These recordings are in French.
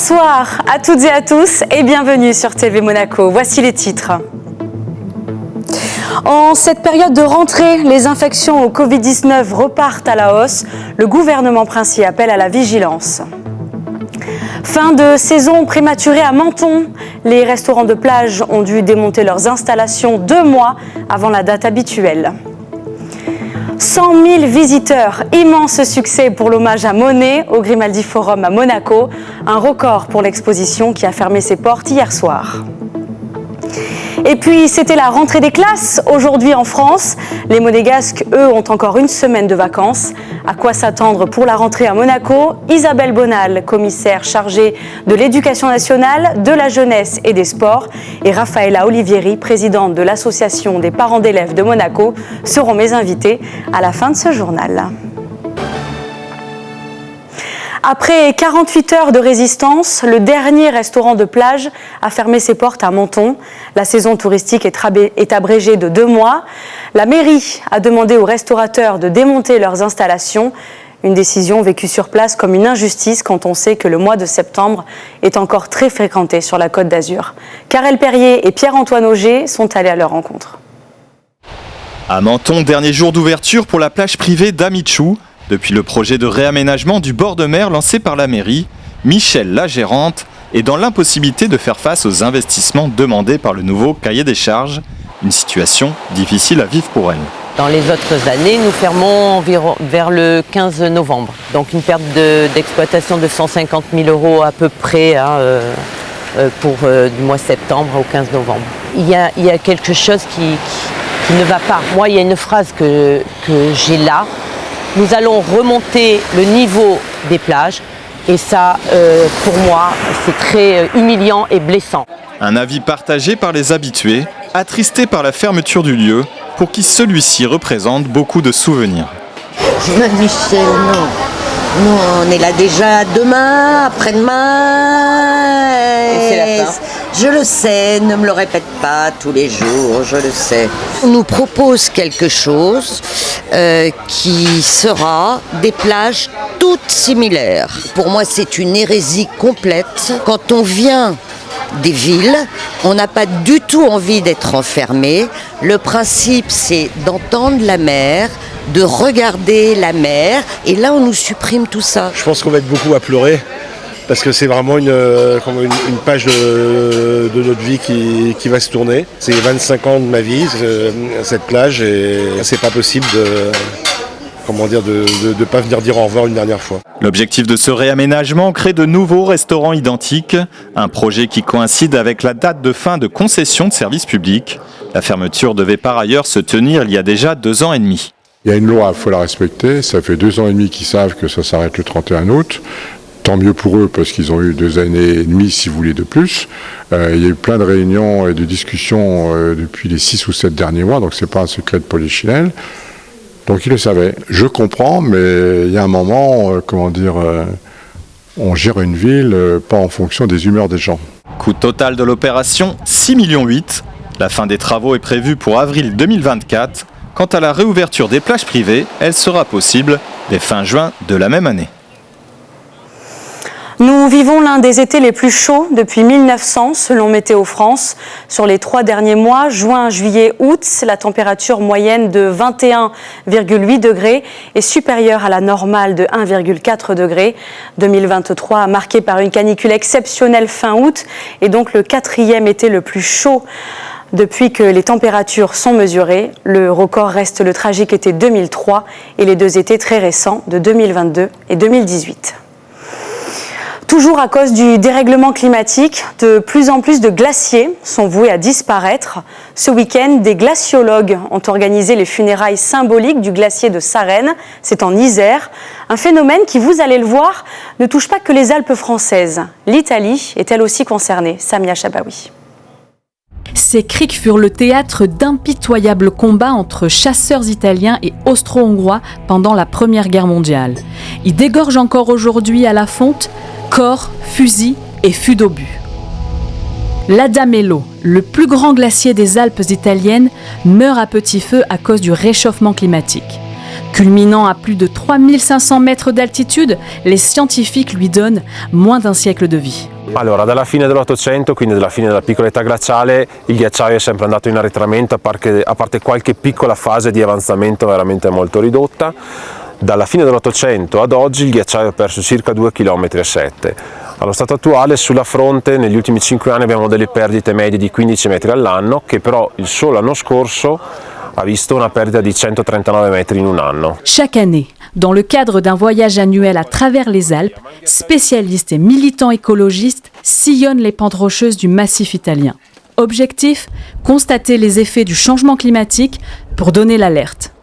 Bonsoir à toutes et à tous et bienvenue sur TV Monaco. Voici les titres. En cette période de rentrée, les infections au Covid-19 repartent à la hausse. Le gouvernement princier appelle à la vigilance. Fin de saison prématurée à Menton. Les restaurants de plage ont dû démonter leurs installations 2 mois avant la date habituelle. 100 000 visiteurs, immense succès pour l'hommage à Monet au Grimaldi Forum à Monaco. Un record pour l'exposition qui a fermé ses portes hier soir. Et puis, c'était la rentrée des classes aujourd'hui en France. Les Monégasques, eux, ont encore une semaine de vacances. À quoi s'attendre pour la rentrée à Monaco? Isabelle Bonal, commissaire chargée de l'éducation nationale, de la jeunesse et des sports, et Raffaella Olivieri, présidente de l'association des parents d'élèves de Monaco, seront mes invités à la fin de ce journal. Après 48 heures de résistance, le dernier restaurant de plage a fermé ses portes à Menton. La saison touristique est abrégée de 2 mois. La mairie a demandé aux restaurateurs de démonter leurs installations. Une décision vécue sur place comme une injustice quand on sait que le mois de septembre est encore très fréquenté sur la Côte d'Azur. Karel Perrier et Pierre-Antoine Auger sont allés à leur rencontre. À Menton, dernier jour d'ouverture pour la plage privée d'Amichou. Depuis le projet de réaménagement du bord de mer lancé par la mairie, Michel, la gérante, est dans l'impossibilité de faire face aux investissements demandés par le nouveau cahier des charges. Une situation difficile à vivre pour elle. Dans les autres années, nous fermons environ vers le 15 novembre. Donc une perte d'exploitation de 150 000 € à peu près pour du mois de septembre au 15 novembre. Il y a quelque chose qui ne va pas. Moi, il y a une phrase que j'ai là. Nous allons remonter le niveau des plages et ça, pour moi, c'est très humiliant et blessant. Un avis partagé par les habitués, attristés par la fermeture du lieu, pour qui celui-ci représente beaucoup de souvenirs. Michel, non. Non, on est là déjà demain, après-demain. Et c'est la fin. Je le sais, ne me le répète pas tous les jours, je le sais. On nous propose quelque chose qui sera des plages toutes similaires. Pour moi, c'est une hérésie complète. Quand on vient des villes, on n'a pas du tout envie d'être enfermé. Le principe, c'est d'entendre la mer, de regarder la mer, et là, on nous supprime tout ça. Je pense qu'on va être beaucoup à pleurer. Parce que c'est vraiment une page de notre vie qui va se tourner. C'est 25 ans de ma vie, cette plage, et c'est pas possible de pas venir dire au revoir une dernière fois. L'objectif de ce réaménagement, créer de nouveaux restaurants identiques, un projet qui coïncide avec la date de fin de concession de services publics. La fermeture devait par ailleurs se tenir il y a déjà 2 ans et demi. Il y a une loi, il faut la respecter. Ça fait 2 ans et demi qu'ils savent que ça s'arrête le 31 août. Tant mieux pour eux, parce qu'ils ont eu 2 années et demie, si vous voulez, de plus. Il y a eu plein de réunions et de discussions depuis les 6 ou 7 derniers mois, donc c'est pas un secret de polichinelle. Donc ils le savaient. Je comprends, mais il y a un moment, on gère une ville pas en fonction des humeurs des gens. Coût total de l'opération, 6,8 millions. La fin des travaux est prévue pour avril 2024. Quant à la réouverture des plages privées, elle sera possible dès fin juin de la même année. Nous vivons l'un des étés les plus chauds depuis 1900, selon Météo France. Sur les 3 derniers mois, juin, juillet, août, la température moyenne de 21,8 degrés est supérieure à la normale de 1,4 degrés. 2023 marqué par une canicule exceptionnelle fin août et donc le 4e été le plus chaud depuis que les températures sont mesurées. Le record reste le tragique été 2003 et les 2 étés très récents de 2022 et 2018. Toujours à cause du dérèglement climatique, de plus en plus de glaciers sont voués à disparaître. Ce week-end, des glaciologues ont organisé les funérailles symboliques du glacier de Sarenne. C'est en Isère. Un phénomène qui, vous allez le voir, ne touche pas que les Alpes françaises. L'Italie est elle aussi concernée. Samia Chabaoui. Ces criques furent le théâtre d'impitoyables combats entre chasseurs italiens et austro-hongrois pendant la Première Guerre mondiale. Ils dégorgent encore aujourd'hui à la fonte corps, fusils et fûts d'obus. L'Adamello, le plus grand glacier des Alpes italiennes, meurt à petit feu à cause du réchauffement climatique. Culminant à plus de 3500 mètres d'altitude, les scientifiques lui donnent moins d'un siècle de vie. Allora, dalla fine dell'Ottocento, quindi dalla fine della piccola età glaciale, il ghiacciaio è sempre andato in arretramento, a parte qualche piccola fase di avanzamento veramente molto ridotta. Dalla fine dell'Ottocento ad oggi il ghiacciaio ha perso circa 2,7 km. Allo stato attuale sulla fronte negli ultimi 5 anni abbiamo delle perdite medie di 15 metri all'anno, che però il solo anno scorso a visto una perdita di 139 metri in un anno. Chaque année, dans le cadre d'un voyage annuel à travers les Alpes, spécialistes et militants écologistes sillonnent les pentes rocheuses du massif italien. Objectif, constater les effets du changement climatique pour donner l'alerte.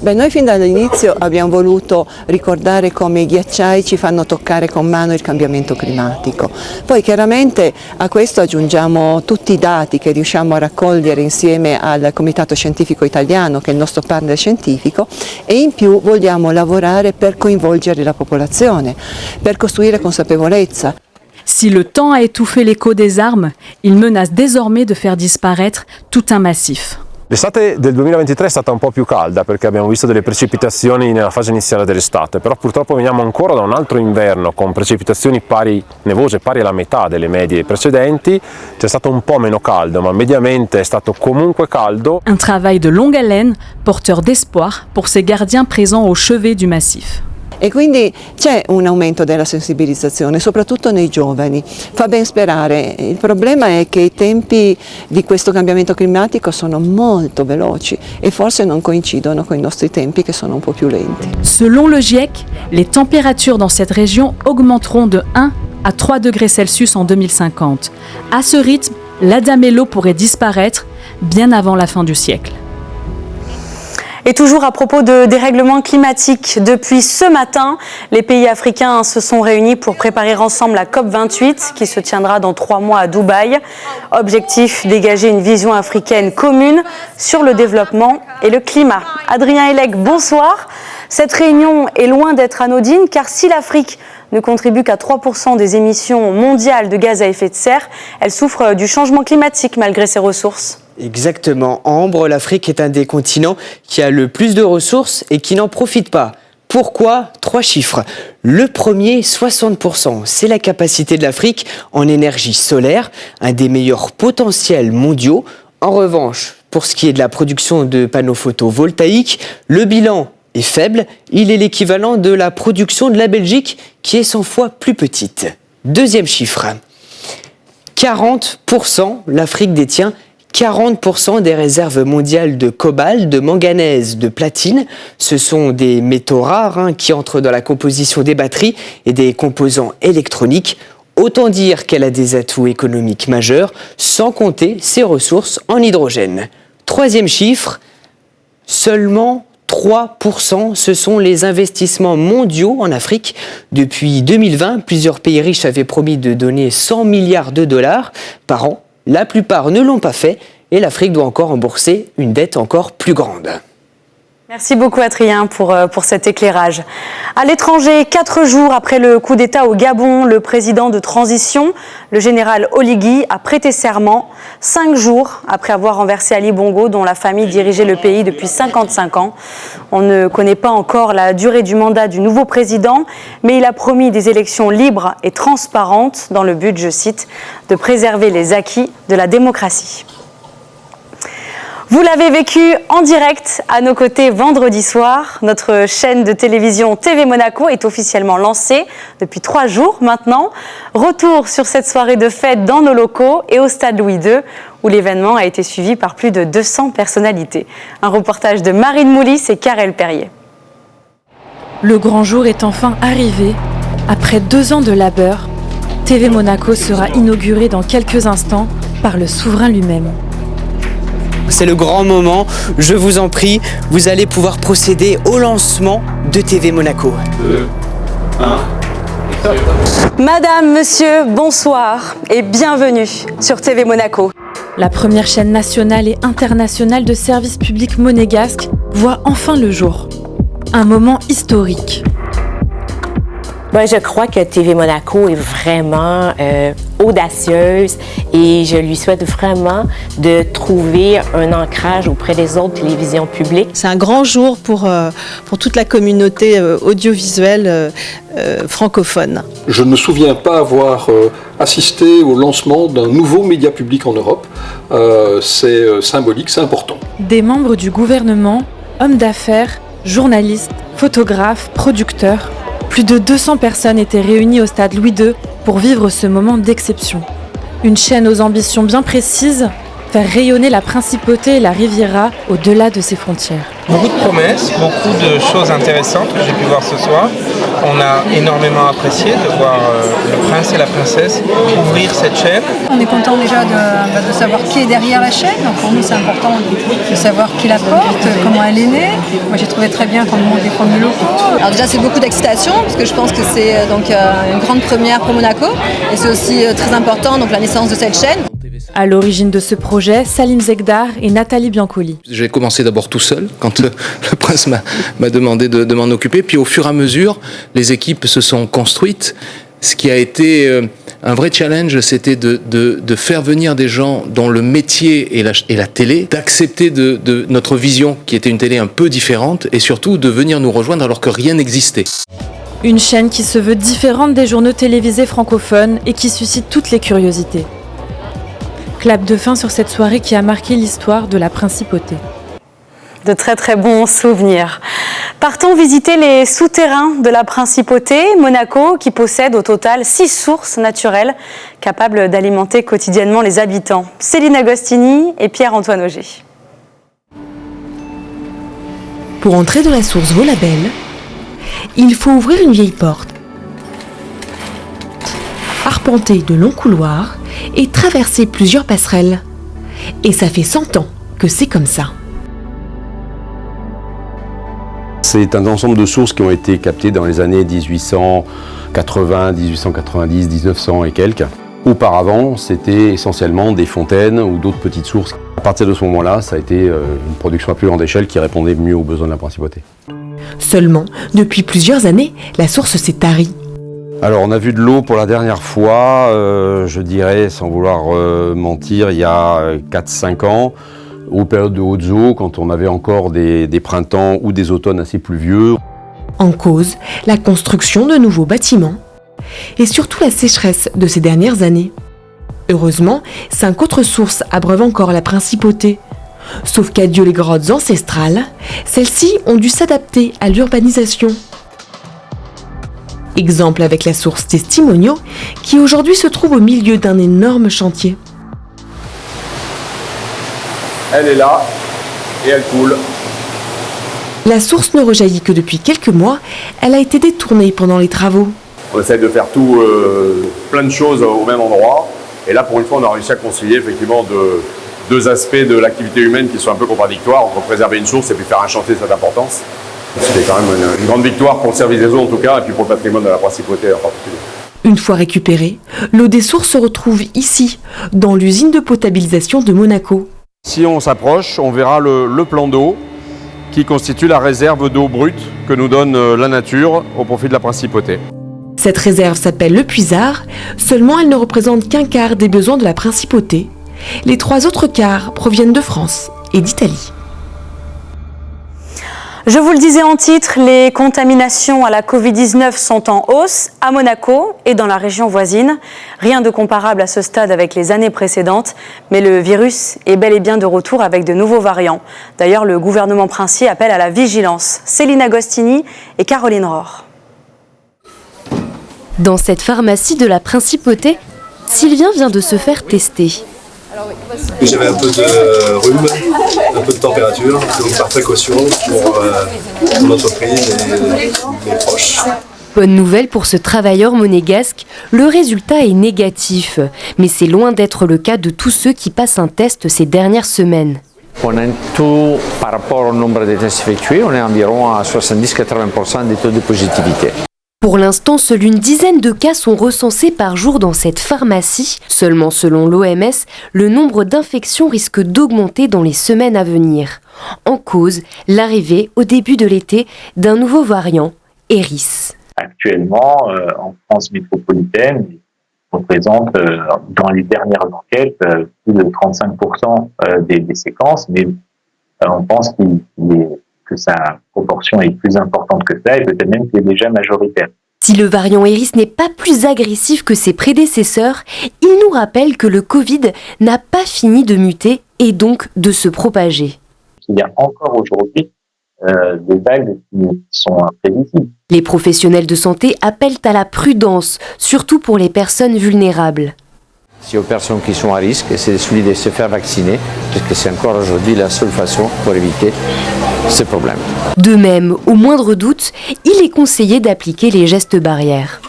Noi fin dall'inizio abbiamo voluto ricordare come i ghiacciai ci fanno toccare con mano il cambiamento climatico. Poi chiaramente a questo aggiungiamo tutti i dati che riusciamo a raccogliere insieme al Comitato Scientifico Italiano, che è il nostro partner scientifico, e in più vogliamo lavorare per coinvolgere la popolazione, per costruire consapevolezza. Si le temps a étouffé l'écho des armes, il menace désormais de faire disparaître tout un massif. L'estate del 2023 è stata un po' più calda perché abbiamo visto delle precipitazioni nella fase iniziale dell'estate, però purtroppo veniamo ancora da un altro inverno con precipitazioni nevose pari alla metà delle medie precedenti. C'è stato un po' meno caldo, ma mediamente è stato comunque caldo. Un travail de longue haleine, porteur d'espoir pour ces gardiens présents au chevet du massif. E quindi c'è un aumento della sensibilizzazione, soprattutto nei giovani. Fa ben sperare. Il problema è che i tempi di questo cambiamento climatico sono molto veloci e forse non coincidono con i nostri tempi che sono un po' più lenti. Selon le GIEC, les températures dans cette région augmenteront de 1 à 3 degrés Celsius en 2050. À ce rythme, l'Adamello pourrait disparaître bien avant la fin du siècle. Et toujours à propos de dérèglement climatique, depuis ce matin, les pays africains se sont réunis pour préparer ensemble la COP28 qui se tiendra dans 3 mois à Dubaï. Objectif, dégager une vision africaine commune sur le développement et le climat. Adrien Elec, bonsoir. Cette réunion est loin d'être anodine car si l'Afrique ne contribue qu'à 3% des émissions mondiales de gaz à effet de serre, elle souffre du changement climatique malgré ses ressources. Exactement. Ambre, l'Afrique est un des continents qui a le plus de ressources et qui n'en profite pas. Pourquoi ? 3 chiffres. Le premier, 60%. C'est la capacité de l'Afrique en énergie solaire, un des meilleurs potentiels mondiaux. En revanche, pour ce qui est de la production de panneaux photovoltaïques, le bilan est faible. Il est l'équivalent de la production de la Belgique, qui est 100 fois plus petite. Deuxième chiffre. 40%, l'Afrique détient 40% des réserves mondiales de cobalt, de manganèse, de platine. Ce sont des métaux rares qui entrent dans la composition des batteries et des composants électroniques. Autant dire qu'elle a des atouts économiques majeurs, sans compter ses ressources en hydrogène. Troisième chiffre, seulement 3%, ce sont les investissements mondiaux en Afrique. Depuis 2020, plusieurs pays riches avaient promis de donner 100 milliards de dollars par an. La plupart ne l'ont pas fait et l'Afrique doit encore rembourser une dette encore plus grande. Merci beaucoup Adrien pour cet éclairage. À l'étranger, 4 jours après le coup d'État au Gabon, le président de transition, le général Oligui, a prêté serment 5 jours après avoir renversé Ali Bongo, dont la famille dirigeait le pays depuis 55 ans. On ne connaît pas encore la durée du mandat du nouveau président, mais il a promis des élections libres et transparentes dans le but, je cite, de préserver les acquis de la démocratie. Vous l'avez vécu en direct à nos côtés vendredi soir. Notre chaîne de télévision TV Monaco est officiellement lancée depuis 3 jours maintenant. Retour sur cette soirée de fête dans nos locaux et au stade Louis II, où l'événement a été suivi par plus de 200 personnalités. Un reportage de Marine Moulis et Karel Perrier. Le grand jour est enfin arrivé. Après 2 ans de labeur, TV Monaco sera inauguré dans quelques instants par le souverain lui-même. C'est le grand moment, je vous en prie, vous allez pouvoir procéder au lancement de TV Monaco. 2, 1. Madame, monsieur, bonsoir et bienvenue sur TV Monaco. La première chaîne nationale et internationale de service public monégasque voit enfin le jour. Un moment historique. Je crois que TV Monaco est vraiment audacieuse et je lui souhaite vraiment de trouver un ancrage auprès des autres télévisions publiques. C'est un grand jour pour toute la communauté audiovisuelle francophone. Je ne me souviens pas avoir assisté au lancement d'un nouveau média public en Europe. C'est symbolique, c'est important. Des membres du gouvernement, hommes d'affaires, journalistes, photographes, producteurs, plus de 200 personnes étaient réunies au stade Louis II pour vivre ce moment d'exception. Une chaîne aux ambitions bien précises, faire rayonner la principauté et la Riviera au-delà de ses frontières. Beaucoup de promesses, beaucoup de choses intéressantes que j'ai pu voir ce soir. On a énormément apprécié de voir le prince et la princesse ouvrir cette chaîne. On est content déjà de savoir qui est derrière la chaîne. Donc pour nous, c'est important de savoir qui la porte, comment elle est née. Moi, j'ai trouvé très bien qu'on nous montre les premiers locaux. Alors déjà, c'est beaucoup d'excitation parce que je pense que c'est donc une grande première pour Monaco. Et c'est aussi très important, donc la naissance de cette chaîne. À l'origine de ce projet, Salim Zegdar et Nathalie Biancoli. J'ai commencé d'abord tout seul, quand le prince m'a demandé de m'en occuper. Puis au fur et à mesure, les équipes se sont construites. Ce qui a été un vrai challenge, c'était de faire venir des gens dont le métier est la télé, d'accepter de notre vision, qui était une télé un peu différente, et surtout de venir nous rejoindre alors que rien n'existait. Une chaîne qui se veut différente des journaux télévisés francophones et qui suscite toutes les curiosités. Clap de fin sur cette soirée qui a marqué l'histoire de la principauté. De très très bons souvenirs. Partons visiter les souterrains de la principauté, Monaco, qui possède au total 6 sources naturelles capables d'alimenter quotidiennement les habitants. Céline Agostini et Pierre-Antoine Auger. Pour entrer dans la source Vaulabelle, il faut ouvrir une vieille porte, arpenter de longs couloirs et traverser plusieurs passerelles. Et ça fait 100 ans que c'est comme ça. C'est un ensemble de sources qui ont été captées dans les années 1880, 1890, 1900 et quelques. Auparavant, c'était essentiellement des fontaines ou d'autres petites sources. À partir de ce moment-là, ça a été une production à plus grande échelle qui répondait mieux aux besoins de la principauté. Seulement, depuis plusieurs années, la source s'est tarie. Alors on a vu de l'eau pour la dernière fois, je dirais, sans vouloir mentir, il y a 4-5 ans, aux périodes de hautes eaux, quand on avait encore des printemps ou des automnes assez pluvieux. En cause, la construction de nouveaux bâtiments et surtout la sécheresse de ces dernières années. Heureusement, 5 autres sources abreuvent encore la principauté. Sauf qu'adieu les grottes ancestrales, celles-ci ont dû s'adapter à l'urbanisation. Exemple avec la source Testimonio, qui aujourd'hui se trouve au milieu d'un énorme chantier. Elle est là et elle coule. La source ne rejaillit que depuis quelques mois, elle a été détournée pendant les travaux. On essaie de faire plein de choses au même endroit. Et là, pour une fois, on a réussi à concilier effectivement deux aspects de l'activité humaine qui sont un peu contradictoires, entre préserver une source et puis faire un chantier de cette importance. C'était quand même une grande victoire pour le service des eaux en tout cas, et puis pour le patrimoine de la principauté en particulier. Une fois récupérée, l'eau des sources se retrouve ici, dans l'usine de potabilisation de Monaco. Si on s'approche, on verra le plan d'eau qui constitue la réserve d'eau brute que nous donne la nature au profit de la principauté. Cette réserve s'appelle le puisard, seulement elle ne représente qu'un quart des besoins de la principauté. Les 3 autres quarts proviennent de France et d'Italie. Je vous le disais en titre, les contaminations à la Covid-19 sont en hausse à Monaco et dans la région voisine. Rien de comparable à ce stade avec les années précédentes, mais le virus est bel et bien de retour avec de nouveaux variants. D'ailleurs, le gouvernement princier appelle à la vigilance. Céline Agostini et Caroline Rohr. Dans cette pharmacie de la Principauté, Sylvien vient de se faire tester. J'avais un peu de rhume, un peu de température, donc par précaution pour l'entreprise et mes proches. Bonne nouvelle pour ce travailleur monégasque, le résultat est négatif. Mais c'est loin d'être le cas de tous ceux qui passent un test ces dernières semaines. On a tout, par rapport au nombre de tests effectués, on est environ à 70-80% des taux de positivité. Pour l'instant, seule une dizaine de cas sont recensés par jour dans cette pharmacie. Seulement, selon l'OMS, le nombre d'infections risque d'augmenter dans les semaines à venir. En cause, l'arrivée, au début de l'été, d'un nouveau variant, Eris. Actuellement, en France métropolitaine, représente, dans les dernières enquêtes, plus de 35% des séquences, mais on pense que sa proportion est plus importante que ça et peut-être même qu'il est déjà majoritaire. Si le variant Eris n'est pas plus agressif que ses prédécesseurs, il nous rappelle que le Covid n'a pas fini de muter et donc de se propager. Il y a encore aujourd'hui des vagues qui sont imprévisibles. Les professionnels de santé appellent à la prudence, surtout pour les personnes vulnérables. Si aux personnes qui sont à risque, c'est celui de se faire vacciner, parce que c'est encore aujourd'hui la seule façon pour éviter ces problèmes. De même, au moindre doute, il est conseillé d'appliquer les gestes barrières.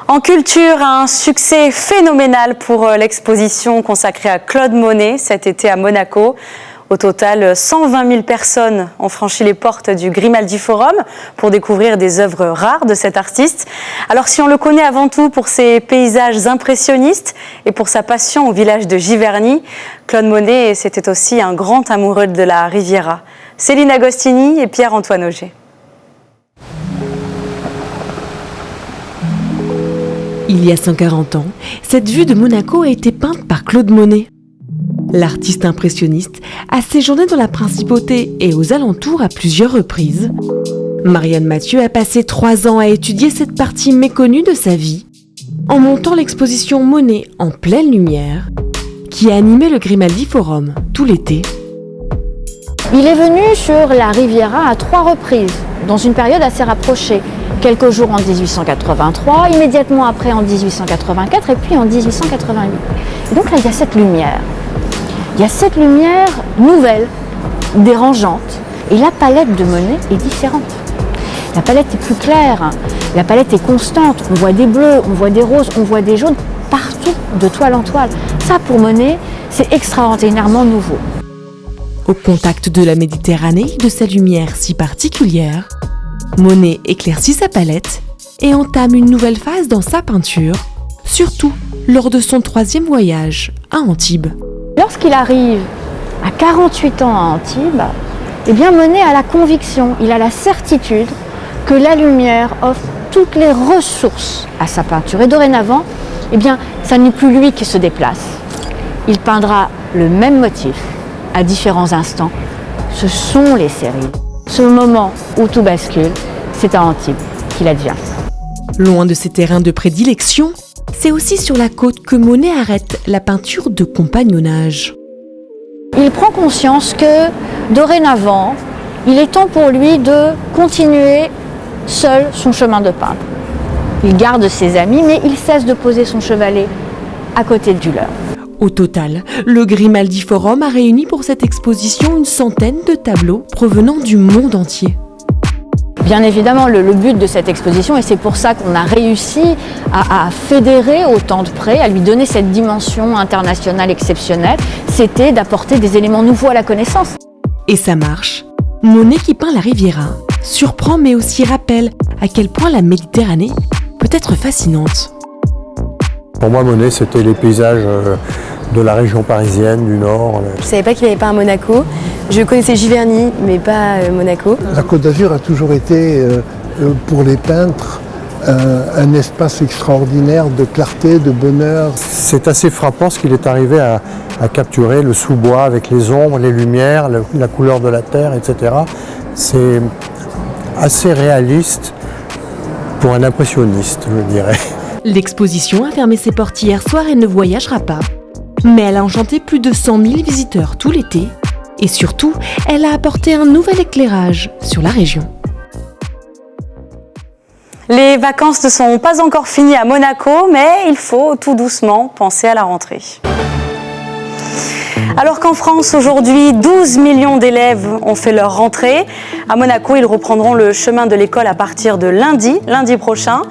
En culture, un succès phénoménal pour l'exposition consacrée à Claude Monet cet été à Monaco. Au total, 120 000 personnes ont franchi les portes du Grimaldi Forum pour découvrir des œuvres rares de cet artiste. Alors si on le connaît avant tout pour ses paysages impressionnistes et pour sa passion au village de Giverny, Claude Monet, c'était aussi un grand amoureux de la Riviera. Céline Agostini et Pierre-Antoine Auger. Il y a 140 ans, cette vue de Monaco a été peinte par Claude Monet. L'artiste impressionniste a séjourné dans la principauté et aux alentours à plusieurs reprises. Marianne Mathieu a passé 3 ans à étudier cette partie méconnue de sa vie, en montant l'exposition Monet en pleine lumière, qui a animé le Grimaldi Forum tout l'été. Il est venu sur la Riviera à 3 reprises, dans une période assez rapprochée. Quelques jours en 1883, immédiatement après en 1884 et puis en 1888. Et donc là, il y a cette lumière. Il y a cette lumière nouvelle, dérangeante, et la palette de Monet est différente. La palette est plus claire, la palette est constante, on voit des bleus, on voit des roses, on voit des jaunes, partout, de toile en toile. Ça, pour Monet, c'est extraordinairement nouveau. Au contact de la Méditerranée, de sa lumière si particulière, Monet éclaircit sa palette et entame une nouvelle phase dans sa peinture, surtout lors de son 3e voyage à Antibes. Lorsqu'il arrive à 48 ans à Antibes, eh bien Monet a la conviction, il a la certitude que la lumière offre toutes les ressources à sa peinture. Et dorénavant, eh bien, ça n'est plus lui qui se déplace. Il peindra le même motif à différents instants. Ce sont les séries. Ce moment où tout bascule, c'est à Antibes qu'il advient. Loin de ses terrains de prédilection, c'est aussi sur la côte que Monet arrête la peinture de compagnonnage. Il prend conscience que, dorénavant, il est temps pour lui de continuer seul son chemin de peintre. Il garde ses amis, mais il cesse de poser son chevalet à côté du leur. Au total, le Grimaldi Forum a réuni pour cette exposition une centaine de tableaux provenant du monde entier. Bien évidemment, le but de cette exposition, et c'est pour ça qu'on a réussi à fédérer autant de près, à lui donner cette dimension internationale exceptionnelle, c'était d'apporter des éléments nouveaux à la connaissance. Et ça marche. Monet qui peint la Riviera surprend mais aussi rappelle à quel point la Méditerranée peut être fascinante. Pour moi, Monet, c'était les paysages de la région parisienne, du Nord. Je ne savais pas qu'il avait peint à Monaco. Je connaissais Giverny, mais pas Monaco. La Côte d'Azur a toujours été, pour les peintres, un espace extraordinaire de clarté, de bonheur. C'est assez frappant ce qu'il est arrivé à capturer, le sous-bois avec les ombres, les lumières, la couleur de la terre, etc. C'est assez réaliste pour un impressionniste, je dirais. L'exposition a fermé ses portes hier soir et ne voyagera pas. Mais elle a enchanté plus de 100 000 visiteurs tout l'été. Et surtout, elle a apporté un nouvel éclairage sur la région. Les vacances ne sont pas encore finies à Monaco, mais il faut tout doucement penser à la rentrée. Alors qu'en France, aujourd'hui, 12 millions d'élèves ont fait leur rentrée. À Monaco, ils reprendront le chemin de l'école à partir de lundi prochain.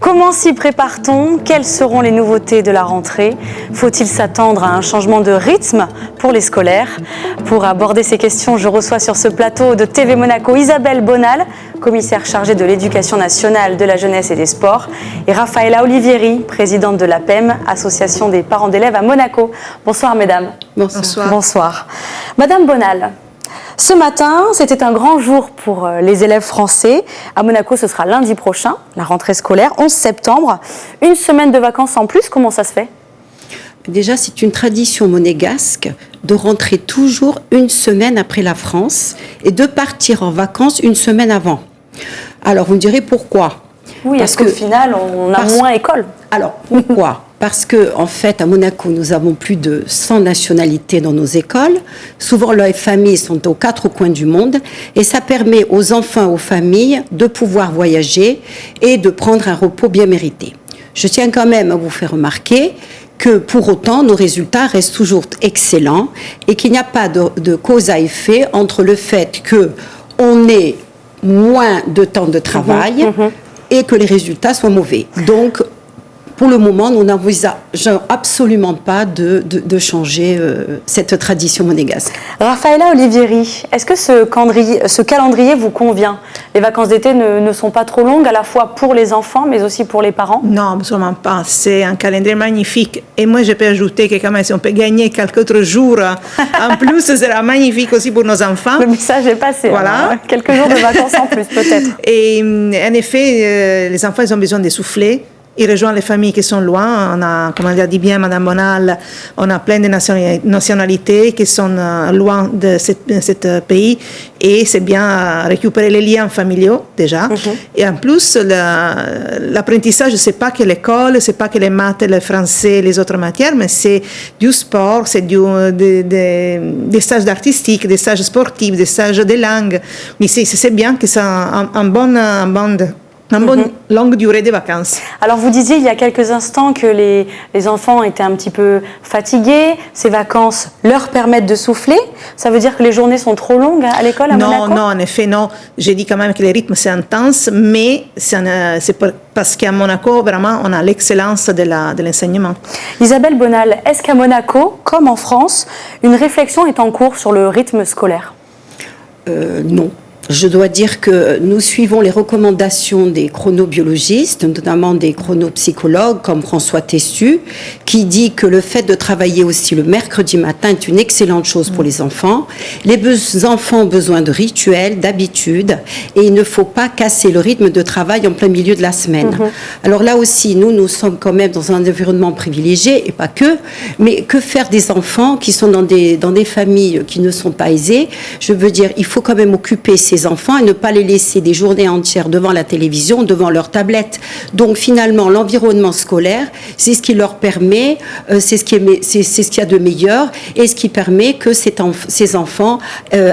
Comment s'y prépare-t-on? Quelles seront les nouveautés de la rentrée? Faut-il s'attendre à un changement de rythme pour les scolaires? Pour aborder ces questions, je reçois sur ce plateau de TV Monaco Isabelle Bonal, commissaire chargée de l'éducation nationale, de la jeunesse et des sports, et Raffaella Olivieri, présidente de l'APEM, Association des parents d'élèves à Monaco. Bonsoir mesdames. Bonsoir. Bonsoir. Madame Bonal, Ce matin, c'était un grand jour pour les élèves français. À Monaco, ce sera lundi prochain, la rentrée scolaire, 11 septembre. Une semaine de vacances en plus, comment ça se fait ? Déjà, c'est une tradition monégasque de rentrer toujours une semaine après la France et de partir en vacances une semaine avant. Alors, vous me direz pourquoi ? Oui, parce qu'au final, on a moins école. Alors, pourquoi ? Parce qu'en fait, à Monaco, nous avons plus de 100 nationalités dans nos écoles. Souvent, leurs familles sont aux 4 coins du monde. Et ça permet aux enfants, aux familles, de pouvoir voyager et de prendre un repos bien mérité. Je tiens quand même à vous faire remarquer que pour autant, nos résultats restent toujours excellents et qu'il n'y a pas de cause à effet entre le fait qu'on ait moins de temps de travail et que les résultats soient mauvais. Donc, pour le moment, nous n'envisageons absolument pas de changer cette tradition monégasque. Raffaella Olivieri, est-ce que ce calendrier vous convient ? Les vacances d'été ne sont pas trop longues, à la fois pour les enfants, mais aussi pour les parents ? Non, absolument pas. C'est un calendrier magnifique. Et moi, je peux ajouter que quand même, si on peut gagner quelques autres jours, en plus, ce sera magnifique aussi pour nos enfants. Le message est passé. Voilà. Hein, quelques jours de vacances en plus, peut-être. Et en effet, les enfants, ils ont besoin de souffler. Ils rejoignent les familles qui sont loin. On a, comme elle a dit bien Madame Bonal, on a plein de nationalités qui sont loin de ce pays. Et c'est bien récupérer les liens familiaux, déjà. Et en plus, l'apprentissage, c'est pas que l'école, c'est pas que les maths, le français, les autres matières, mais c'est du sport, c'est des stages artistiques, des stages sportifs, des stages de langue. Mais c'est bien que c'est une bonne longue durée de vacances. Alors vous disiez il y a quelques instants que les enfants étaient un petit peu fatigués, ces vacances leur permettent de souffler, ça veut dire que les journées sont trop longues à l'école à Monaco ? Non, en effet non, j'ai dit quand même que le rythme c'est intense, mais c'est parce qu'à Monaco vraiment on a l'excellence de l'enseignement. Isabelle Bonal, est-ce qu'à Monaco, comme en France, une réflexion est en cours sur le rythme scolaire ? Non. Je dois dire que nous suivons les recommandations des chronobiologistes, notamment des chronopsychologues comme François Tessu, qui dit que le fait de travailler aussi le mercredi matin est une excellente chose pour les enfants. Les enfants ont besoin de rituels, d'habitudes, et il ne faut pas casser le rythme de travail en plein milieu de la semaine. Alors là aussi, nous sommes quand même dans un environnement privilégié, et pas que, mais que faire des enfants qui sont dans des familles qui ne sont pas aisées ? Je veux dire, il faut quand même occuper ces enfants et ne pas les laisser des journées entières devant la télévision, devant leur tablette. Donc finalement, l'environnement scolaire, c'est ce qui leur permet, c'est ce qu'il y a de meilleur et ce qui permet que ces enfants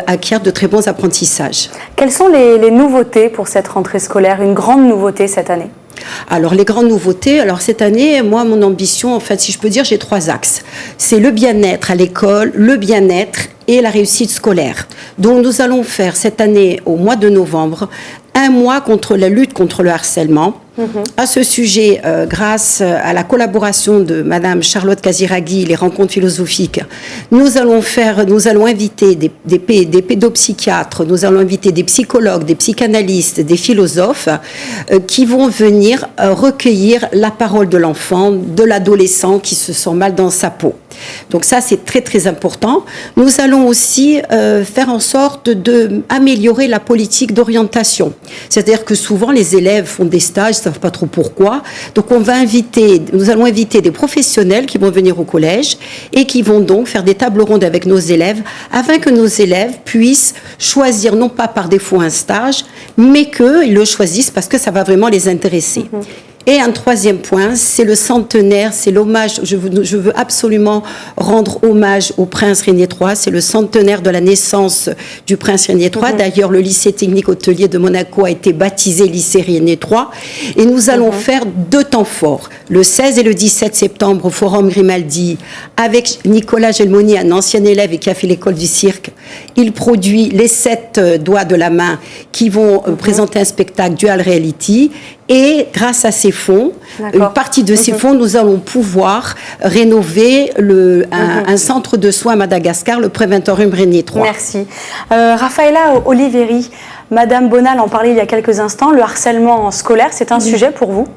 acquièrent de très bons apprentissages. Quelles sont les nouveautés pour cette rentrée scolaire ? Une grande nouveauté cette année ? Alors, les grandes nouveautés, alors cette année, moi, mon ambition, en fait, si je peux dire, j'ai 3 axes. C'est le bien-être à l'école, le bien-être et la réussite scolaire. Donc, nous allons faire cette année, au mois de novembre, un mois contre la lutte contre le harcèlement. À ce sujet, grâce à la collaboration de Madame Charlotte Casiraghi, les rencontres philosophiques, nous allons inviter des pédopsychiatres, nous allons inviter des psychologues, des psychanalystes, des philosophes qui vont venir recueillir la parole de l'enfant, de l'adolescent qui se sent mal dans sa peau. Donc ça, c'est très très important. Nous allons aussi faire en sorte d'améliorer la politique d'orientation. C'est-à-dire que souvent les élèves font des stages, ils ne savent pas trop pourquoi. Donc nous allons inviter des professionnels qui vont venir au collège et qui vont donc faire des tables rondes avec nos élèves afin que nos élèves puissent choisir non pas par défaut un stage, mais qu'ils le choisissent parce que ça va vraiment les intéresser. Et un troisième point, c'est le centenaire, c'est l'hommage. Je veux absolument rendre hommage au prince René III. C'est le centenaire de la naissance du prince René III. D'ailleurs, le lycée technique hôtelier de Monaco a été baptisé lycée René III. Et nous allons faire 2 temps forts. Le 16 et le 17 septembre au Forum Grimaldi, avec Nicolas Gelmoni, un ancien élève et qui a fait l'école du cirque. Il produit les 7 doigts de la main qui vont présenter un spectacle dual reality. Et grâce à ces fonds, une partie de ces fonds, nous allons pouvoir rénover un centre de soins à Madagascar, le Préventorium René III. Merci. Raffaella Olivieri, Madame Bonal en parlait il y a quelques instants, le harcèlement scolaire, c'est un sujet pour vous?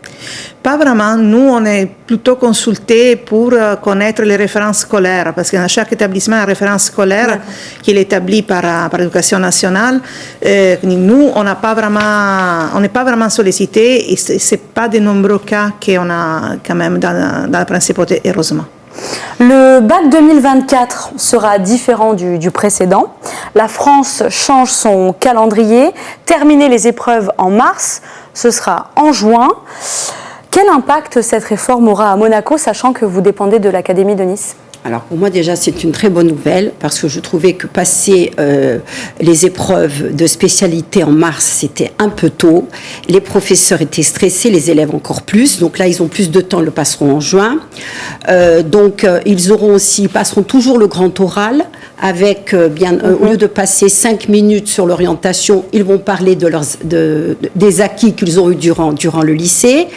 Pas vraiment. Nous, on est plutôt consultés pour connaître les références scolaires, parce que dans chaque établissement, il y a une référence scolaire qui est établie par l'Éducation nationale. Nous, on n'est pas vraiment sollicités et ce n'est pas de nombreux cas qu'on a quand même dans la principauté, heureusement. Le bac 2024 sera différent du précédent. La France change son calendrier. Terminer les épreuves en mars, ce sera en juin. Quel impact cette réforme aura à Monaco, sachant que vous dépendez de l'Académie de Nice? Alors pour moi déjà c'est une très bonne nouvelle parce que je trouvais que passer les épreuves de spécialité en mars c'était un peu tôt. Les professeurs étaient stressés, les élèves encore plus. Donc là ils ont plus de temps, ils le passeront en juin. Ils passeront toujours le grand oral avec au lieu de passer 5 minutes sur l'orientation, ils vont parler des acquis qu'ils ont eu durant le lycée.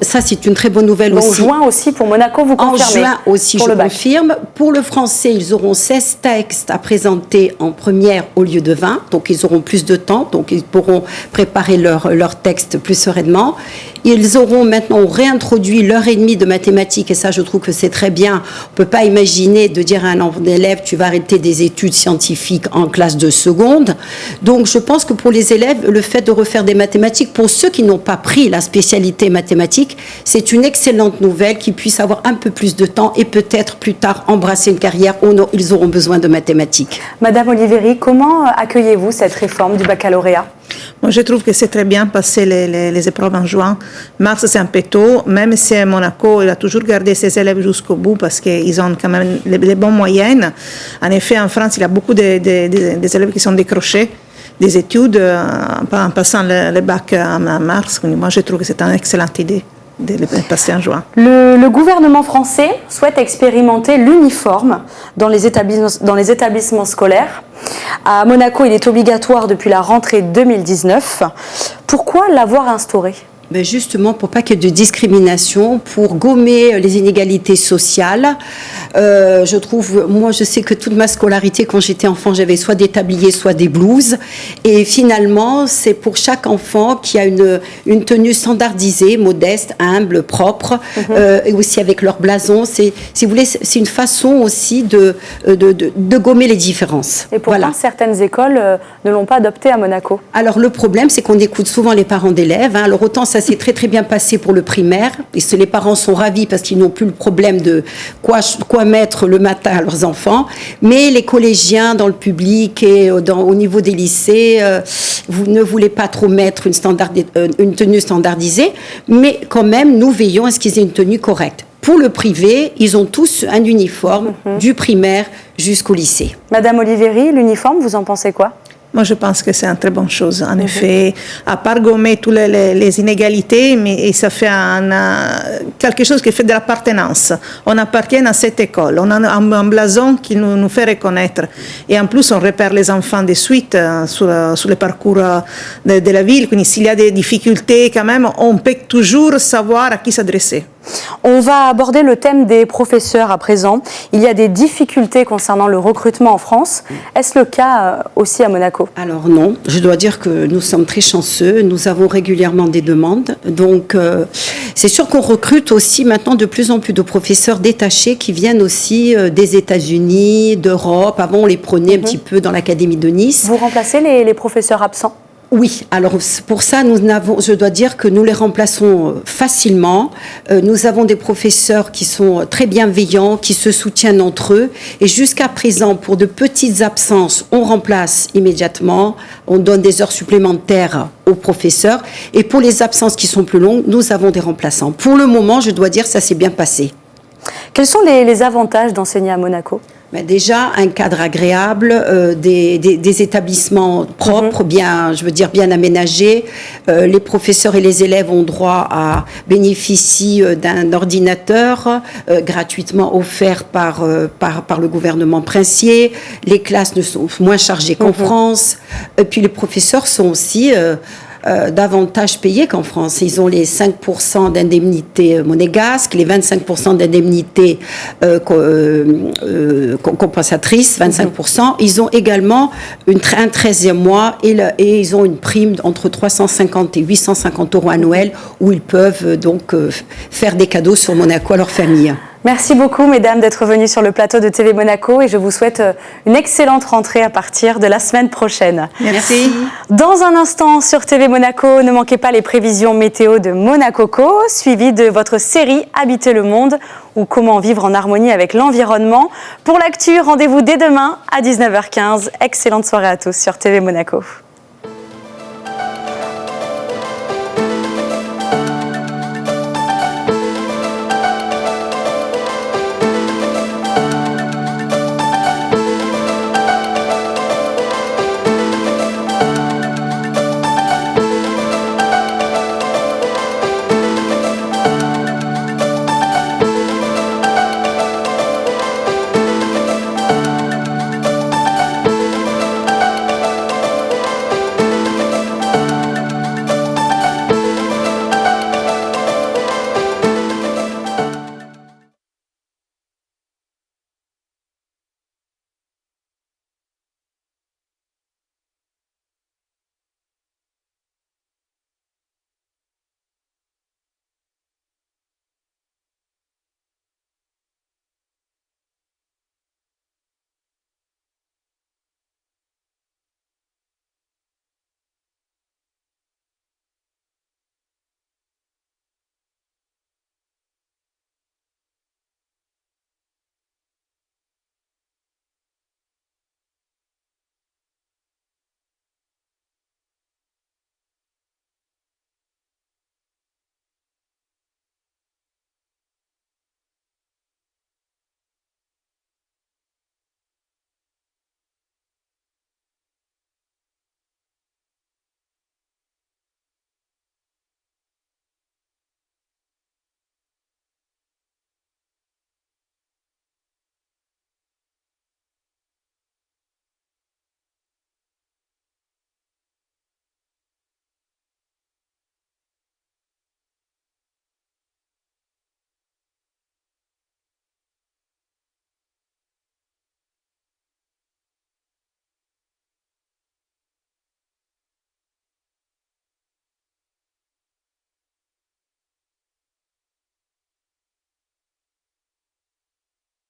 Ça c'est une très bonne nouvelle aussi. En juin aussi pour Monaco, vous confirmez? En juin aussi, je confirme. Pour le français, ils auront 16 textes à présenter en première au lieu de 20. Donc, ils auront plus de temps. Donc, ils pourront préparer leur texte plus sereinement. Ils auront maintenant réintroduit l'heure et demie de mathématiques. Et ça, je trouve que c'est très bien. On ne peut pas imaginer de dire à un élève, tu vas arrêter des études scientifiques en classe de seconde. Donc, je pense que pour les élèves, le fait de refaire des mathématiques, pour ceux qui n'ont pas pris la spécialité mathématiques, c'est une excellente nouvelle qu'ils puissent avoir un peu plus de temps et peut-être plus tard embrasser une carrière où ils auront besoin de mathématiques. Madame Oliveri, comment accueillez-vous cette réforme du baccalauréat? Moi, je trouve que c'est très bien passer les épreuves en juin. Mars, c'est un peu tôt, même si Monaco, il a toujours gardé ses élèves jusqu'au bout parce qu'ils ont quand même les bonnes moyennes. En effet, en France, il y a beaucoup des élèves qui sont décrochés des études en passant le bac en mars. Moi, je trouve que c'est une excellente idée de le passer en juin. Le gouvernement français souhaite expérimenter l'uniforme dans les établissements scolaires. À Monaco, il est obligatoire depuis la rentrée 2019. Pourquoi l'avoir instauré ? Ben justement, pour pas qu'il y ait de discrimination, pour gommer les inégalités sociales. Je sais que toute ma scolarité, quand j'étais enfant, j'avais soit des tabliers, soit des blouses. Et finalement, c'est pour chaque enfant qui a une tenue standardisée, modeste, humble, propre, et aussi avec leur blason. Si vous voulez, c'est une façon aussi de gommer les différences. Et pourtant, certaines écoles ne l'ont pas adopté à Monaco. Alors, le problème, c'est qu'on écoute souvent les parents d'élèves. Alors, autant ça s'est très très bien passé pour le primaire, et les parents sont ravis parce qu'ils n'ont plus le problème de quoi mettre le matin à leurs enfants, mais les collégiens dans le public et au niveau des lycées, vous ne voulez pas trop mettre une tenue standardisée, mais quand même nous veillons à ce qu'ils aient une tenue correcte. Pour le privé, ils ont tous un uniforme du primaire jusqu'au lycée. Madame Oliveri, l'uniforme, vous en pensez quoi ? Moi, je pense que c'est une très bonne chose. En effet, à part gommer toutes les inégalités, mais ça fait quelque chose qui fait de l'appartenance. On appartient à cette école. On a un blason qui nous fait reconnaître. Et en plus, on repère les enfants de suite sur le parcours de la ville. Donc, s'il y a des difficultés, quand même, on peut toujours savoir à qui s'adresser. On va aborder le thème des professeurs à présent. Il y a des difficultés concernant le recrutement en France. Est-ce le cas aussi à Monaco ? Alors non, je dois dire que nous sommes très chanceux. Nous avons régulièrement des demandes. Donc c'est sûr qu'on recrute aussi maintenant de plus en plus de professeurs détachés qui viennent aussi des États-Unis, d'Europe. Avant, on les prenait un petit peu dans l'Académie de Nice. Vous remplacez les professeurs absents ? Oui, alors pour ça, je dois dire que nous les remplaçons facilement. Nous avons des professeurs qui sont très bienveillants, qui se soutiennent entre eux. Et jusqu'à présent, pour de petites absences, on remplace immédiatement. On donne des heures supplémentaires aux professeurs. Et pour les absences qui sont plus longues, nous avons des remplaçants. Pour le moment, je dois dire que ça s'est bien passé. Quels sont les avantages d'enseigner à Monaco ? Ben déjà, un cadre agréable, des établissements propres, bien aménagés. Les professeurs et les élèves ont droit à bénéficier d'un ordinateur gratuitement offert par le gouvernement princier. Les classes ne sont moins chargées qu'en France. Et puis les professeurs sont aussi davantage payés qu'en France. Ils ont les 5% d'indemnité monégasque, les 25% d'indemnité compensatrice, 25%. Ils ont également un 13e mois et ils ont une prime entre 350 et 850 euros annuels où ils peuvent donc faire des cadeaux sur Monaco à leur famille. Merci beaucoup, mesdames, d'être venues sur le plateau de TV Monaco et je vous souhaite une excellente rentrée à partir de la semaine prochaine. Merci. Dans un instant sur TV Monaco, ne manquez pas les prévisions météo de Monacoco, suivies de votre série Habiter le monde ou comment vivre en harmonie avec l'environnement. Pour l'actu, rendez-vous dès demain à 19h15. Excellente soirée à tous sur TV Monaco.